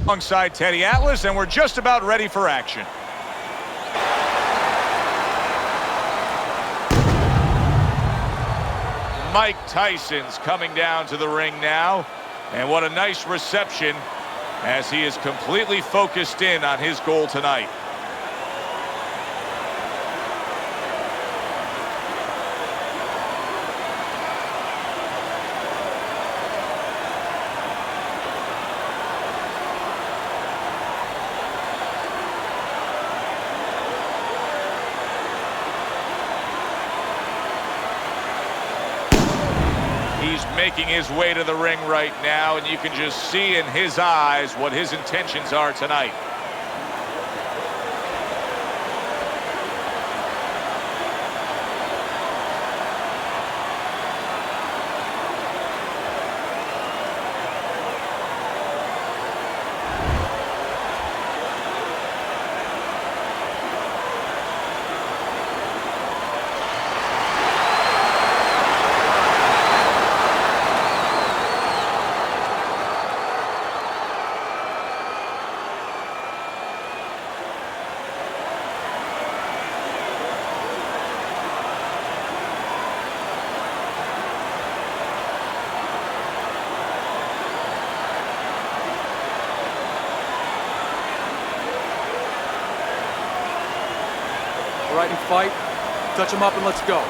Alongside Teddy Atlas, and we're just about ready for action. Mike Tyson's coming down to the ring now, and what a nice reception as he is completely focused in on his goal tonight. He's making his way to the ring right now, and you can just see in his eyes what his intentions are tonight. All right, and fight. Touch him up and let's go.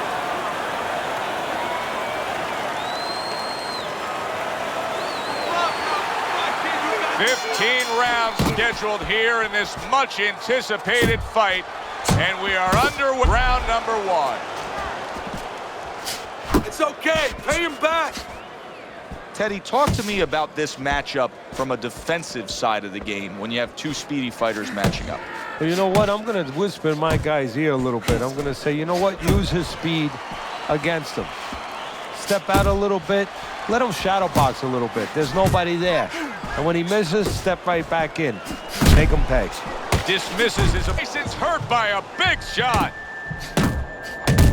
Rounds scheduled here in this much anticipated fight, and we are under round number 1. It's okay. Pay him back. Teddy, talk to me about this matchup from a defensive side of the game when you have two speedy fighters matching up. You know what? I'm going to whisper in my guy's ear a little bit. I'm going to say, you know what? Use his speed against him. Step out a little bit. Let him shadow box a little bit. There's nobody there. And when he misses, step right back in. Make him pay. Dismisses his... Tyson's hurt by a big shot.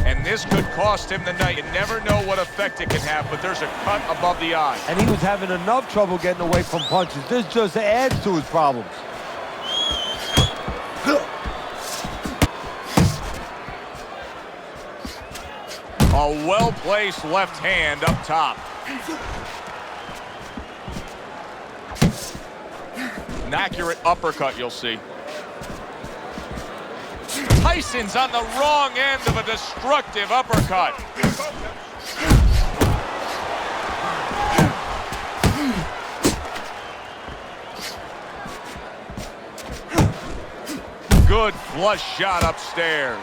And this could cost him the night. You never know what effect it can have, but there's a cut above the eye. And he was having enough trouble getting away from punches. This just adds to his problems. A well-placed left hand up top. An accurate uppercut, you'll see. Tyson's on the wrong end of a destructive uppercut. Good flush shot upstairs.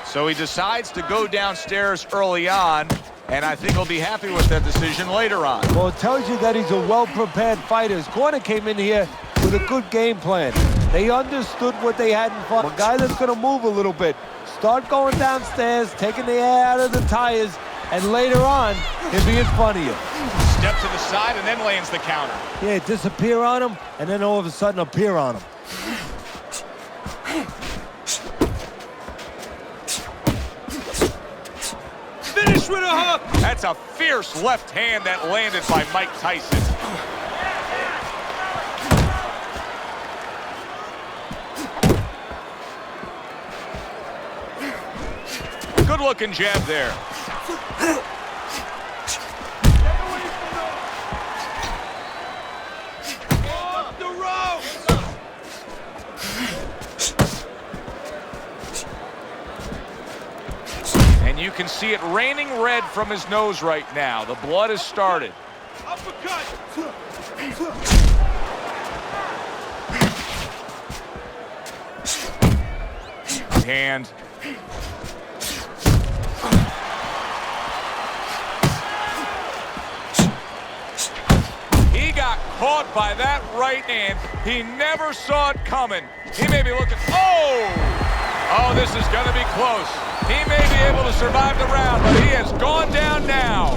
So he decides to go downstairs early on, and I think he'll be happy with that decision later on. Well, it tells you that he's a well-prepared fighter. His corner came in here with a good game plan. They understood what they had in front. A guy that's going to move a little bit. Start going downstairs, taking the air out of the tires, and later on, he'll be in front of you. Step to the side and then lands the counter. Yeah, disappear on him, and then all of a sudden appear on him. Finish with a hook. That's a fierce left hand that landed by Mike Tyson. Good looking jab there. Off the ropes. And you can see it raining red from his nose right now. The blood has started. Uppercut. Hand. He got caught by that right hand. He never saw it coming. He may be looking, oh, this is gonna be close. He may be able to survive the round, but he has gone down now.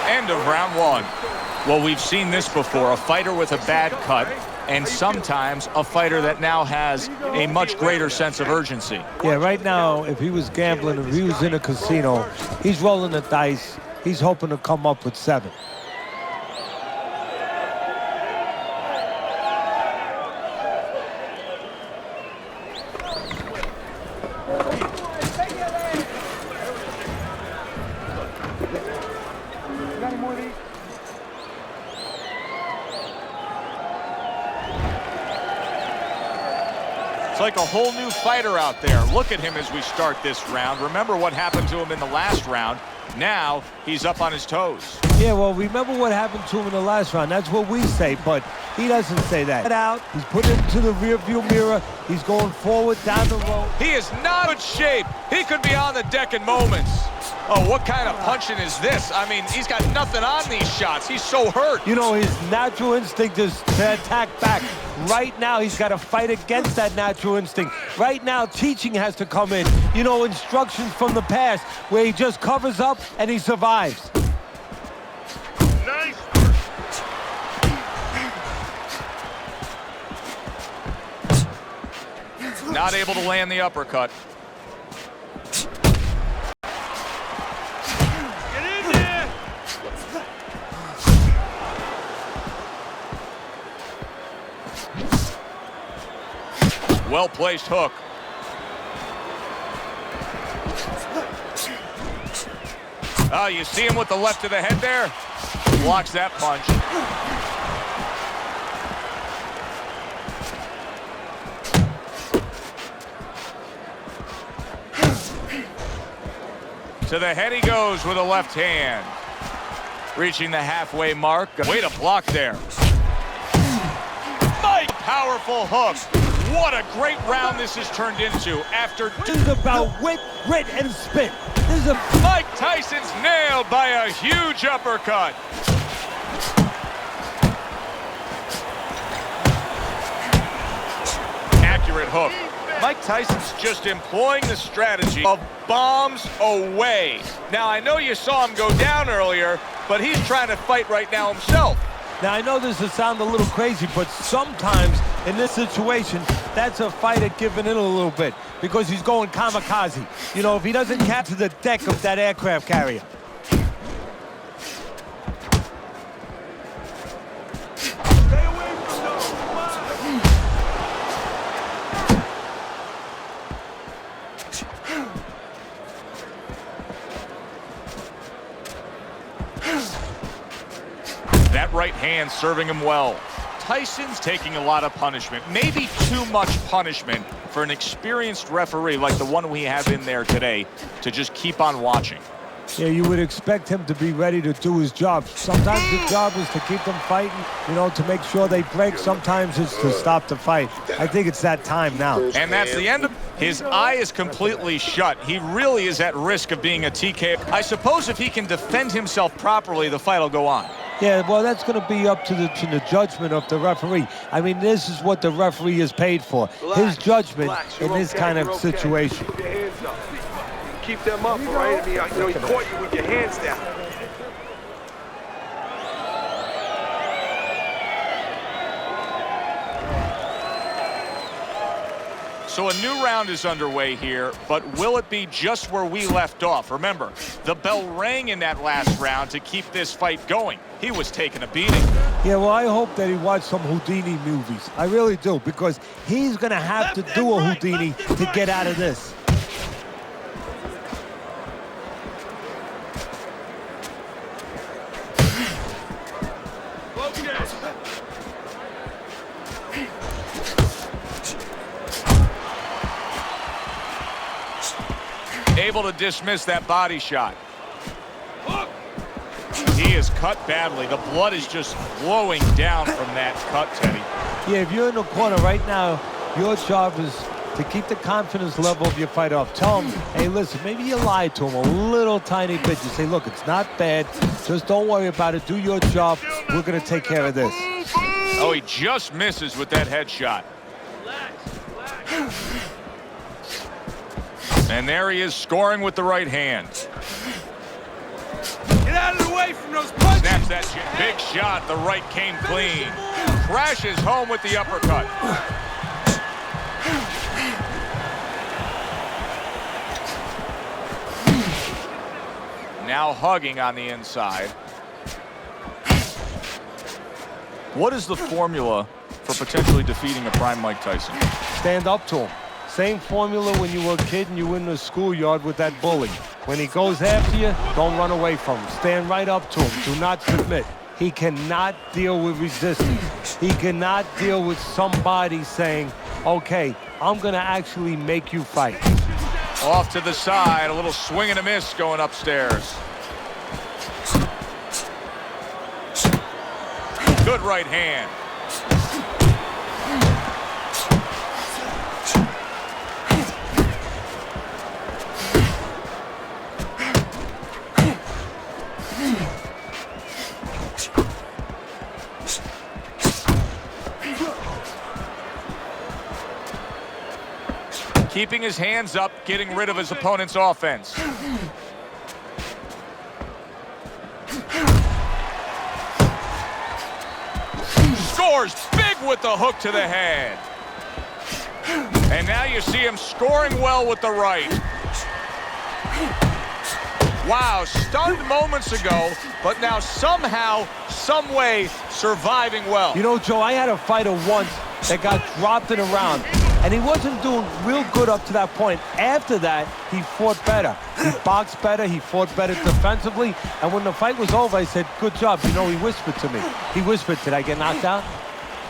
End of round round one. Well, we've seen this before, a fighter with a bad cut, and sometimes a fighter that now has a much greater sense of urgency. Yeah, right now, if he was gambling, if he was in a casino, he's rolling the dice. He's hoping to come up with 7. It's like a whole new fighter out there. Look at him as we start this round. Remember what happened to him in the last round. Now he's up on his toes. Yeah, well, remember what happened to him in the last round. That's what we say, but he doesn't say that. Out, he's put it into the rearview mirror. He's going forward down the road. He is not in shape. He could be on the deck in moments. Oh, what kind of punching is this? I mean, he's got nothing on these shots. He's so hurt. You know, his natural instinct is to attack back. Right now, he's got to fight against that natural instinct. Right now, teaching has to come in. You know, instructions from the past where he just covers up and he survives. Nice. Not able to land the uppercut. Get in there. Well-placed hook. Oh, you see him with the left of the head there? Blocks that punch. To the head he goes with a left hand. Reaching the halfway mark. Way to block there. Nice powerful hook. What a great round this has turned into after... This is about wit, grit, and spit. This is a... Mike Tyson's nailed by a huge uppercut. Accurate hook. Mike Tyson's just employing the strategy of bombs away. Now, I know you saw him go down earlier, but he's trying to fight right now himself. Now, I know this will sound a little crazy, but sometimes in this situation, that's a fighter giving in a little bit because he's going kamikaze. You know, if he doesn't capture the deck of that aircraft carrier. Stay away from those. Come on. That right hand serving him well. Tyson's taking a lot of punishment, maybe too much punishment for an experienced referee like the one we have in there today to just keep on watching. Yeah, you would expect him to be ready to do his job. Sometimes the job is to keep them fighting, you know, to make sure they break. Sometimes it's to stop the fight. I think it's that time now. And that's the end of... His eye is completely shut. He really is at risk of being a TK. I suppose if he can defend himself properly, the fight will go on. Yeah, well, that's going to be up to the judgment of the referee. I mean, this is what the referee is paid for. His judgment in this kind of situation. Keep your hands up. Keep them up, all right? I mean, you know, he caught you with your hands down. So a new round is underway here, but will it be just where we left off? Remember, the bell rang in that last round to keep this fight going. He was taking a beating. Yeah, well, I hope that he watched some Houdini movies. I really do, because he's going to have to do a Houdini to get out of this. Able to dismiss that body shot. He is cut badly. The blood is just flowing down from that cut, Teddy. Yeah, if you're in the corner right now, your job is to keep the confidence level of your fighter up. Tell him, hey, listen, maybe you lied to him a little tiny bit. You say, look, it's not bad. Just don't worry about it. Do your job. We're going to take care of this. Oh, he just misses with that headshot. And there he is scoring with the right hand. Get out of the way from those punches. Snaps that chin. Big shot. The right came clean. Crashes home with the uppercut. Now hugging on the inside. What is the formula for potentially defeating a prime Mike Tyson? Stand up to him. Same formula when you were a kid and you were in the schoolyard with that bully. When he goes after you, don't run away from him. Stand right up to him. Do not submit. He cannot deal with resistance. He cannot deal with somebody saying, okay, I'm going to actually make you fight. Off to the side, a little swing and a miss going upstairs. Good right hand. Keeping his hands up, getting rid of his opponent's offense. Scores big with the hook to the head. And now you see him scoring well with the right. Wow, stunned moments ago, but now somehow, some way, surviving well. You know, Joe, I had a fighter once that got dropped in a round, and he wasn't doing real good up to that point. After that, he fought better. He boxed better, he fought better defensively, and when the fight was over, I said, good job. You know, he whispered to me. He whispered, did I get knocked out?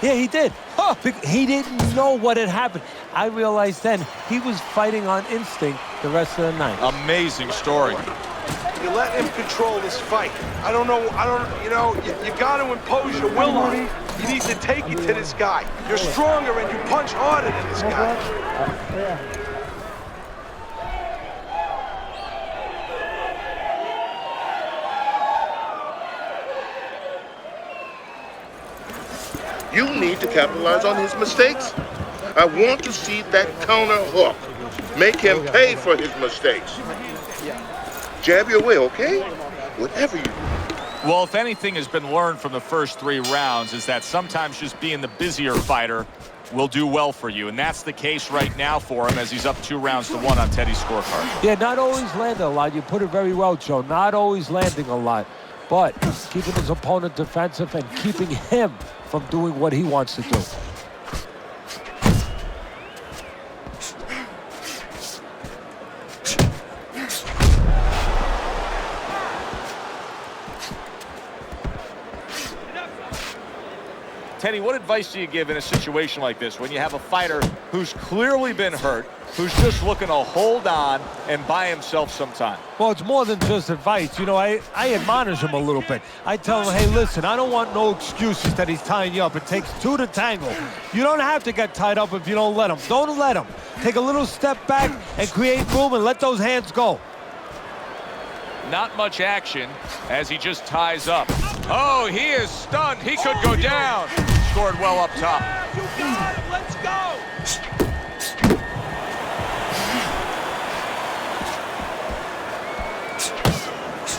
Yeah, he did. Huh. He didn't know what had happened. I realized then he was fighting on instinct the rest of the night. Amazing story. You let him control this fight. You know, you got to impose your will on him. You need to take it to this guy. You're stronger and you punch harder than this guy. You need to capitalize on his mistakes. I want to see that counter hook. Make him pay for his mistakes. Jab your way, okay? Whatever you do. Well, if anything has been learned from the first 3 rounds is that sometimes just being the busier fighter will do well for you. And that's the case right now for him as he's up 2-1 on Teddy's scorecard. Yeah, not always landing a lot. You put it very well, Joe. Not always landing a lot, but keeping his opponent defensive and keeping him from doing what he wants to do. Teddy, what advice do you give in a situation like this when you have a fighter who's clearly been hurt, who's just looking to hold on and buy himself some time? Well, it's more than just advice. You know, I admonish him a little bit. I tell him, hey, listen, I don't want no excuses that he's tying you up. It takes 2 to tangle. You don't have to get tied up if you don't let him. Don't let him. Take a little step back and create room and let those hands go. Not much action as he just ties up. Oh, he is stunned. He could go down. Scored well up top. You got him. Let's go.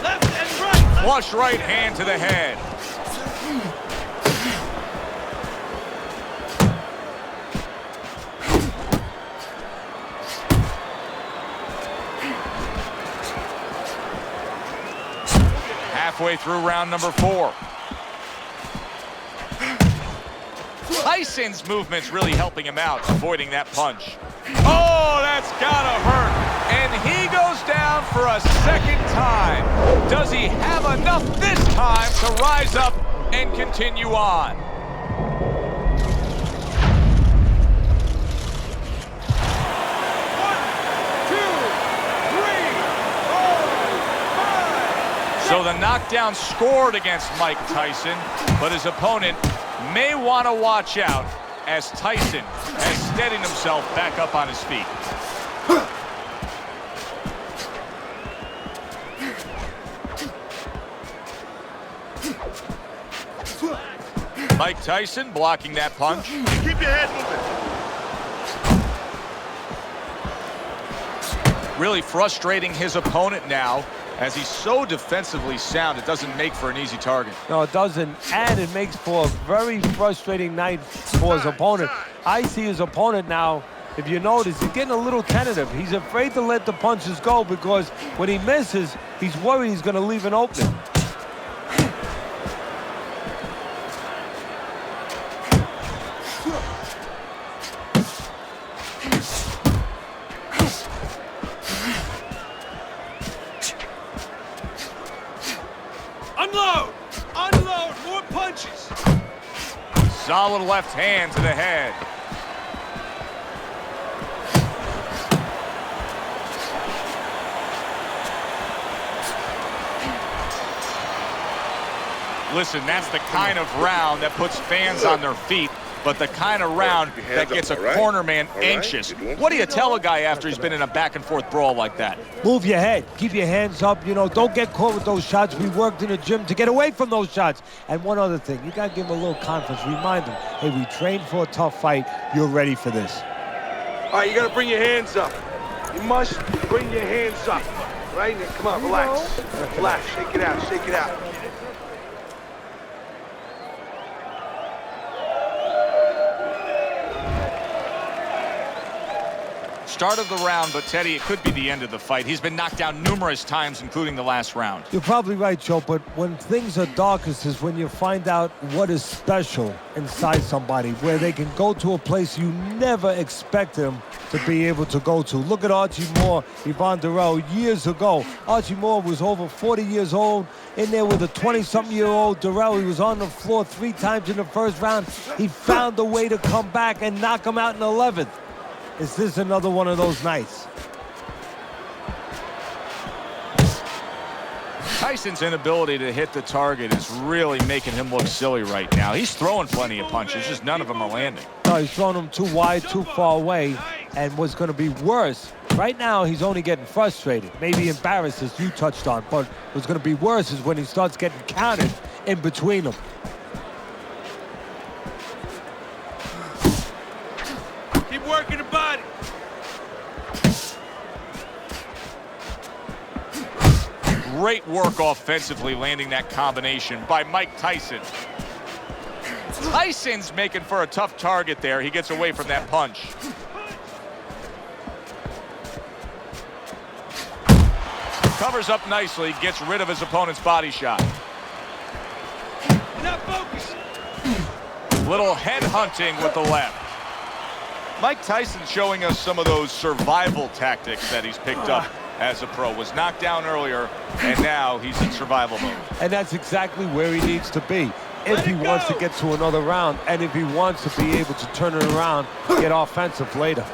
Left and right. Flush right hand to the head. Halfway through round number 4. Tyson's movement's really helping him out, avoiding that punch. Oh, that's gotta hurt. And he goes down for a second time. Does he have enough this time to rise up and continue on? So the knockdown scored against Mike Tyson, but his opponent may want to watch out as Tyson has steadied himself back up on his feet. Mike Tyson blocking that punch. Keep your head moving. Really frustrating his opponent now As he's so defensively sound, it doesn't make for an easy target. No, it doesn't, and it makes for a very frustrating night for his opponent. I see his opponent now, if you notice, he's getting a little tentative. He's afraid to let the punches go because when he misses, he's worried he's going to leave an opening. Unload! Unload! More punches! Solid left hand to the head. Listen, that's the kind of round that puts fans on their feet, but the kind of round that gets a corner man anxious. What do you tell a guy after he's been in a back-and-forth brawl like that? Move your head. Keep your hands up. You know, don't get caught with those shots. We worked in the gym to get away from those shots. And one other thing, you got to give him a little confidence. Remind him, hey, we trained for a tough fight. You're ready for this. All right, you got to bring your hands up. You must bring your hands up. Right? Now, come on, relax. Relax. Shake it out. Shake it out. Start of the round, but Teddy, it could be the end of the fight. He's been knocked down numerous times, including the last round. You're probably right, Joe, but when things are darkest is when you find out what is special inside somebody, where they can go to a place you never expected them to be able to go to. Look at Archie Moore, Yvonne Durrell, years ago. Archie Moore was over 40 years old, in there with a 20-something-year-old Durrell. He was on the floor 3 times in the first round. He found a way to come back and knock him out in the 11th. Is this another one of those nights? Tyson's inability to hit the target is really making him look silly right now. He's throwing plenty of punches, just none of them are landing. No, he's throwing them too wide, too far away, and what's going to be worse, right now he's only getting frustrated, maybe embarrassed, as you touched on, but what's going to be worse is when he starts getting counted in between them. Keep working the body. Great work offensively landing that combination by Mike Tyson. Tyson's making for a tough target there. He gets away from that punch. Covers up nicely, gets rid of his opponent's body shot. Not focused. Little head hunting with the left. Mike Tyson showing us some of those survival tactics that he's picked up as a pro. Was knocked down earlier, and now he's in survival mode. And that's exactly where he needs to be if he wants to get to another round, and if he wants to be able to turn it around, get offensive later.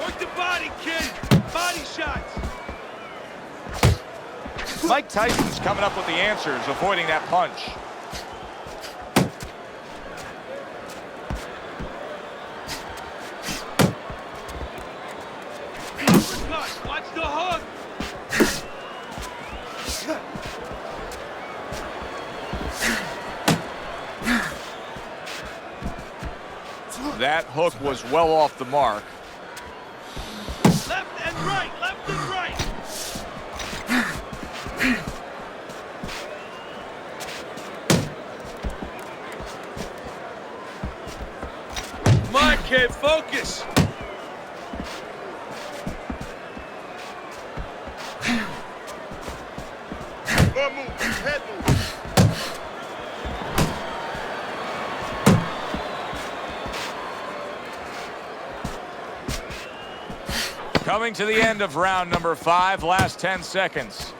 Work the body, kid. Body shots. Mike Tyson's coming up with the answers, avoiding that punch. Watch the hook. That hook was well off the mark. Left and right. Left and right. Come on, kid. Focus. More move, head move. Coming to the end of round number 5, last 10 seconds.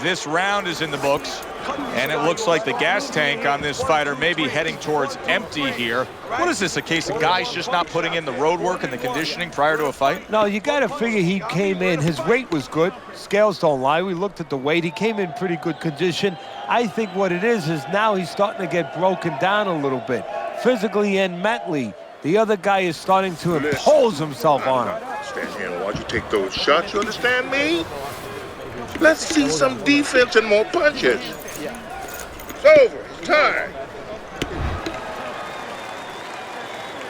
This round is in the books, and it looks like the gas tank on this fighter may be heading towards empty here. What is this, a case of guys just not putting in the road work and the conditioning prior to a fight? No, you got to figure he came in. His weight was good. Scales don't lie. We looked at the weight. He came in pretty good condition. I think what it is now he's starting to get broken down a little bit, physically and mentally. The other guy is starting to impose himself on him. Stand here and watch you take those shots, you understand me? Let's see some defense and more punches. So over. It's time.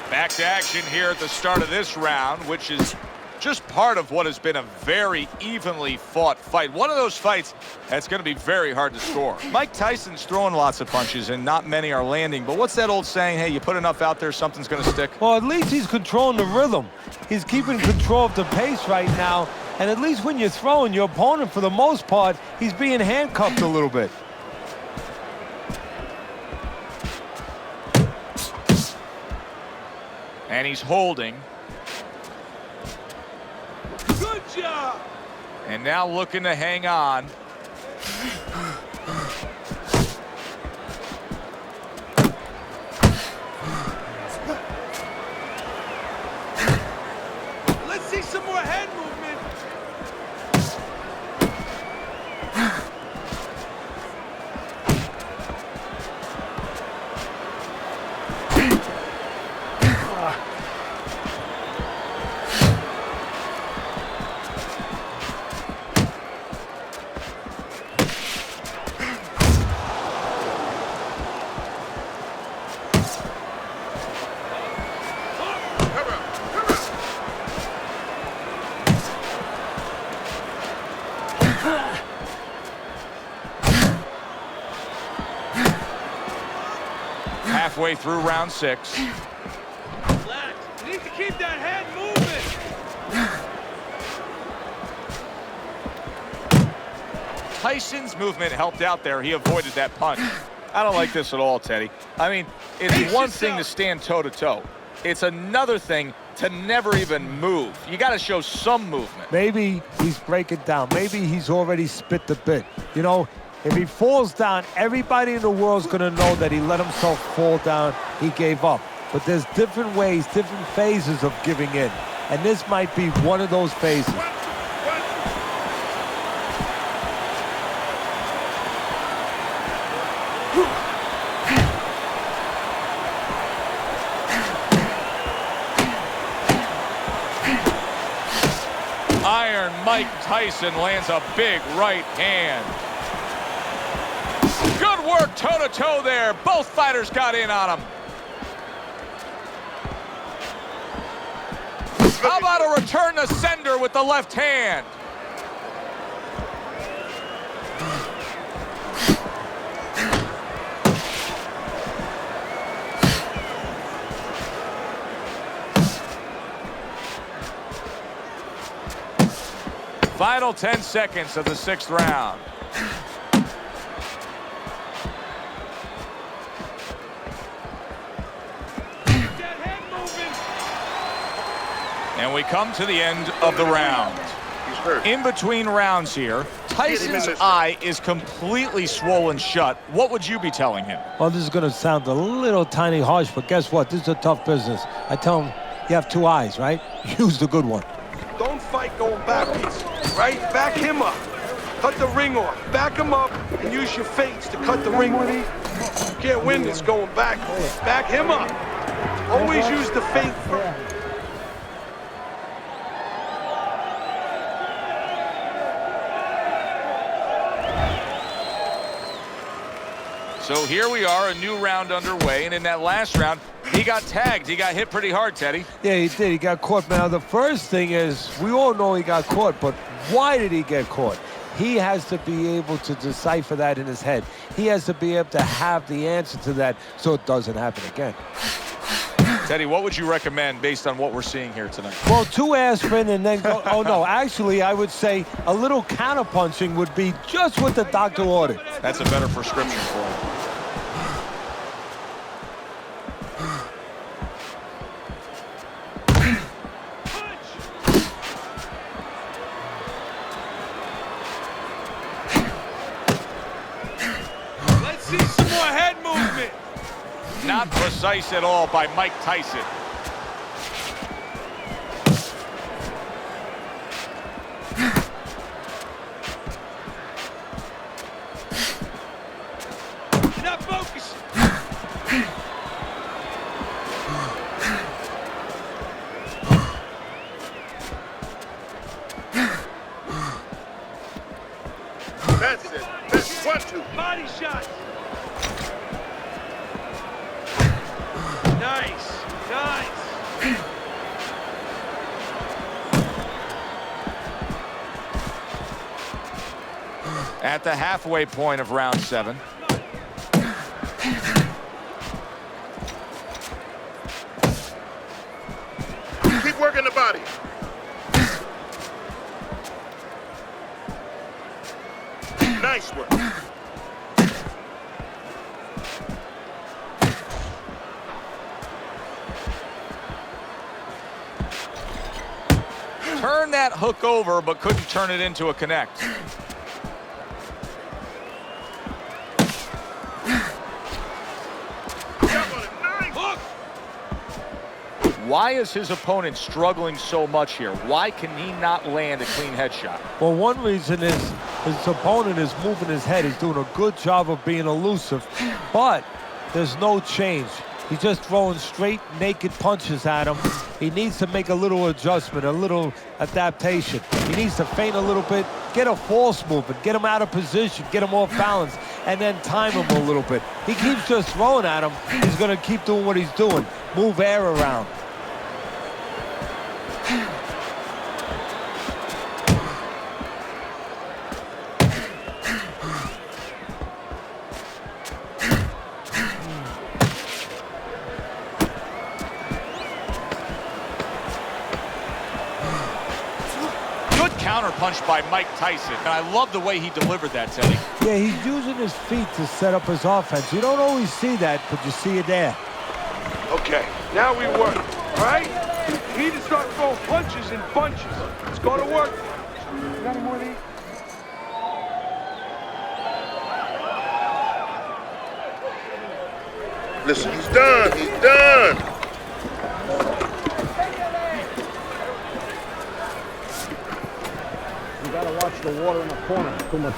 Back to action here at the start of this round, which is just part of what has been a very evenly fought fight. One of those fights that's going to be very hard to score. Mike Tyson's throwing lots of punches, and not many are landing. But what's that old saying? Hey, you put enough out there, something's going to stick. Well, at least he's controlling the rhythm. He's keeping control of the pace right now. And at least when you're throwing, your opponent, for the most part, he's being handcuffed a little bit. And he's holding. Good job. And now looking to hang on. Let's see some more head movement. Halfway through round 6. Relax. You need to keep that head moving. Tyson's movement helped out there. He avoided that punch. I don't like this at all, Teddy. I mean, it's one thing to stand toe-to-toe. It's another thing to never even move. You got to show some movement. Maybe he's breaking down. Maybe he's already spit the bit. You know, if he falls down, everybody in the world's going to know that he let himself fall down. He gave up. But there's different ways, different phases of giving in. And this might be one of those phases. Iron Mike Tyson lands a big right hand. Good work toe-to-toe there. Both fighters got in on him. How about a return to sender with the left hand? Final 10 seconds of the 6th round. And we come to the end of the round. He's hurt. In between rounds here, Tyson's eye is completely swollen shut. What would you be telling him? Well, this is going to sound a little tiny harsh, but guess what? This is a tough business. I tell him, you have 2 eyes, right? Use the good one. Don't fight going backwards, right? Back him up. Cut the ring off. Back him up and use your feints to cut the ring off. You can't win this going backwards. Back him up. Always use the feint. So here we are, a new round underway, and in that last round, he got tagged. He got hit pretty hard, Teddy. Yeah, he did. He got caught. Now, the first thing is, we all know he got caught, but why did he get caught? He has to be able to decipher that in his head. He has to be able to have the answer to that so it doesn't happen again. Teddy, what would you recommend based on what we're seeing here tonight? Well, 2 aspirin and then go. Oh, no. Actually, I would say a little counterpunching would be just what the doctor ordered. That's a better prescription for him. See some more head movement. Not precise at all by Mike Tyson. You're not focused. That's it. That's 1, 2. Body shot. At the halfway point of round 7. Keep working the body. Nice work. Turn that hook over, but couldn't turn it into a connect. Why is his opponent struggling so much here? Why can he not land a clean headshot? Well, one reason is his opponent is moving his head. He's doing a good job of being elusive, but there's no change. He's just throwing straight, naked punches at him. He needs to make a little adjustment, a little adaptation. He needs to feint a little bit, get a false movement, get him out of position, get him off balance, and then time him a little bit. He keeps just throwing at him. He's going to keep doing what he's doing, move air around. Counter punch by Mike Tyson, and I love the way he delivered that, Teddy. Yeah, he's using his feet to set up his offense. You don't always see that, but you see it there. Okay, now we work, all right? You need to start throwing punches in bunches. Let's go to work. You got any more of these? Listen, he's done. He's done. You gotta watch the water in the corner. Too much.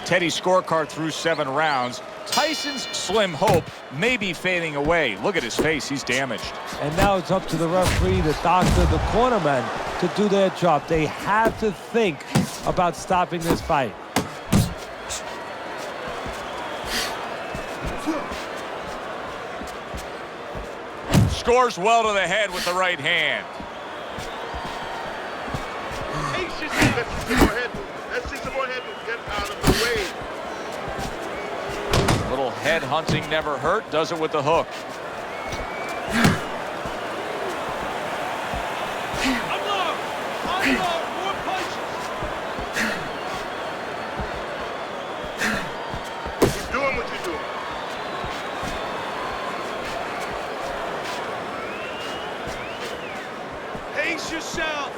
Teddy's scorecard through 7 rounds. Tyson's slim hope may be fading away. Look at his face. He's damaged. And now it's up to the referee, the doctor, the cornerman to do their job. They have to think about stopping this fight. Scores well to the head with the right hand. Let's see some more head move. Let's see some more head move. Get out of the way. Little head hunting never hurt. Does it with the hook. Unload, more punches. Keep doing what you're doing. Pace yourself.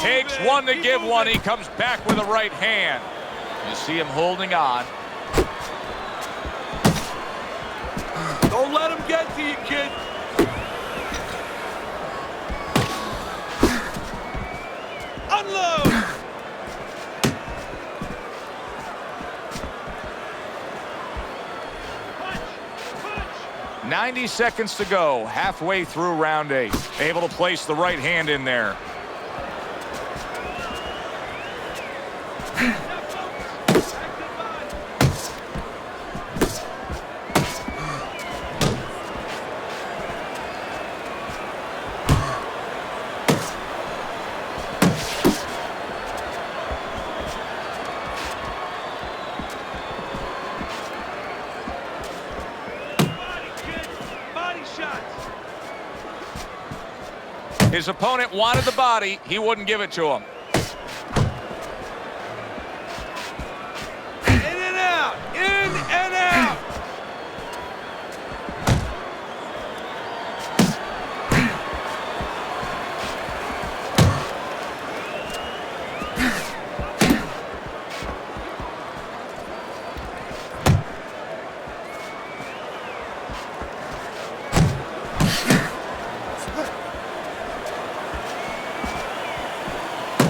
Takes one to give one. He comes back with a right hand. You see him holding on. Don't let him get to you, kid. Unload. 90 seconds to go, halfway through round 8. Able to place the right hand in there. His opponent wanted the body. He wouldn't give it to him. In and out. In and out.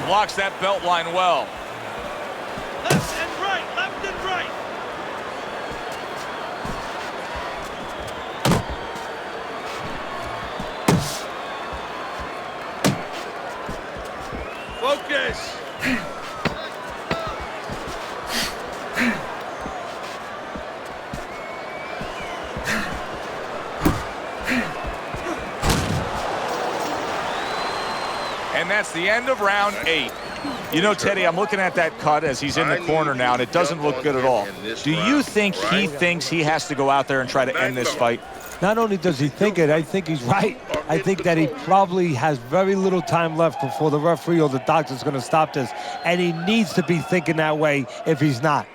Blocks that belt line well. Left and right. Left and right. And that's the end of round 8. You know, Teddy, I'm looking at that cut as he's in the corner now, and it doesn't look good at all. Do you think he thinks he has to go out there and try to end this fight? Not only does he think it, I think he's right. I think that he probably has very little time left before the referee or the doctor's going to stop this, and he needs to be thinking that way if he's not.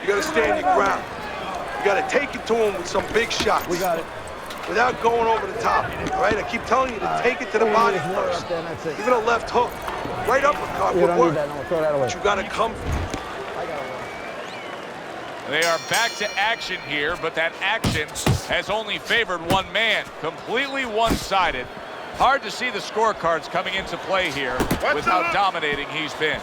You got to stand your ground. You got to take it to him with some big shots. We got it. Without going over the top, all right? I keep telling you to take it to the body first. Even a left hook, right uppercut would work. But you got to come. They are back to action here, but that action has only favored one man. Completely one-sided. Hard to see the scorecards coming into play here with how dominating he's been.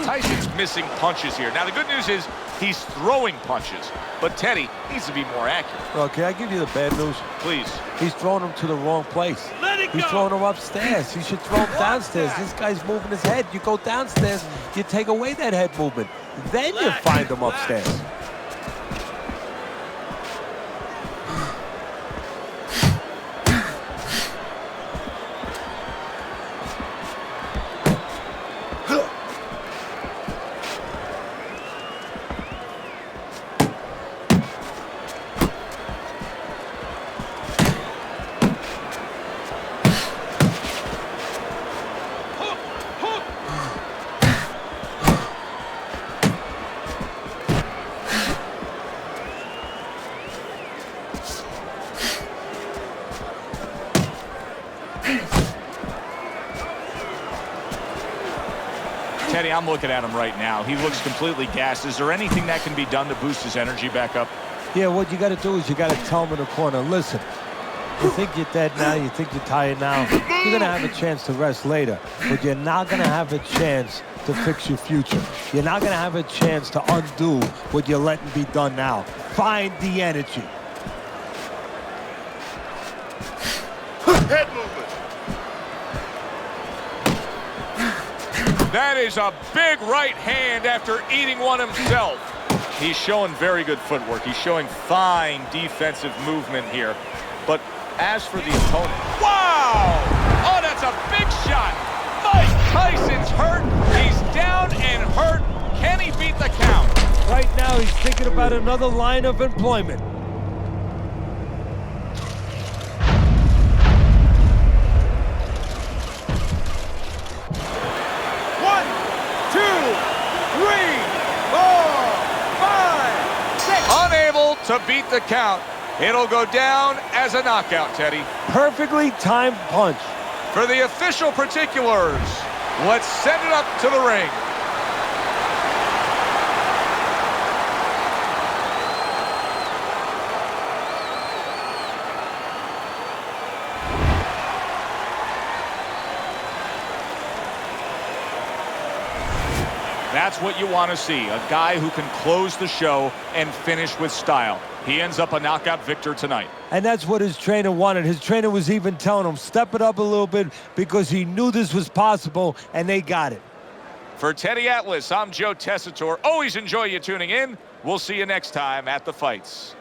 Tyson's missing punches here. Now, the good news is he's throwing punches, but Teddy needs to be more accurate. Well, can I give you the bad news? Please. He's throwing him to the wrong place. He's throwing him upstairs. He should throw him downstairs. This guy's moving his head. You go downstairs, you take away that head movement. Then you find him upstairs. Teddy, I'm looking at him right now. He looks completely gassed. Is there anything that can be done to boost his energy back up? Yeah, what you got to do is you got to tell him in the corner, listen, you think you're dead now, you think you're tired now, you're going to have a chance to rest later, but you're not going to have a chance to fix your future. You're not going to have a chance to undo what you're letting be done now. Find the energy. Head movement. That is a big right hand after eating one himself. He's showing very good footwork. He's showing fine defensive movement here. But as for the opponent, wow! Oh, that's a big shot. Mike Tyson's hurt. He's down and hurt. Can he beat the count? Right now, he's thinking about another line of employment. To beat the count. It'll go down as a knockout, Teddy. Perfectly timed punch. For the official particulars, let's send it up to the ring. That's what you want to see, a guy who can close the show and finish with style. He ends up a knockout victor tonight. And that's what his trainer wanted. His trainer was even telling him, step it up a little bit, because he knew this was possible, and they got it. For Teddy Atlas, I'm Joe Tessitore. Always enjoy you tuning in. We'll see you next time at the fights.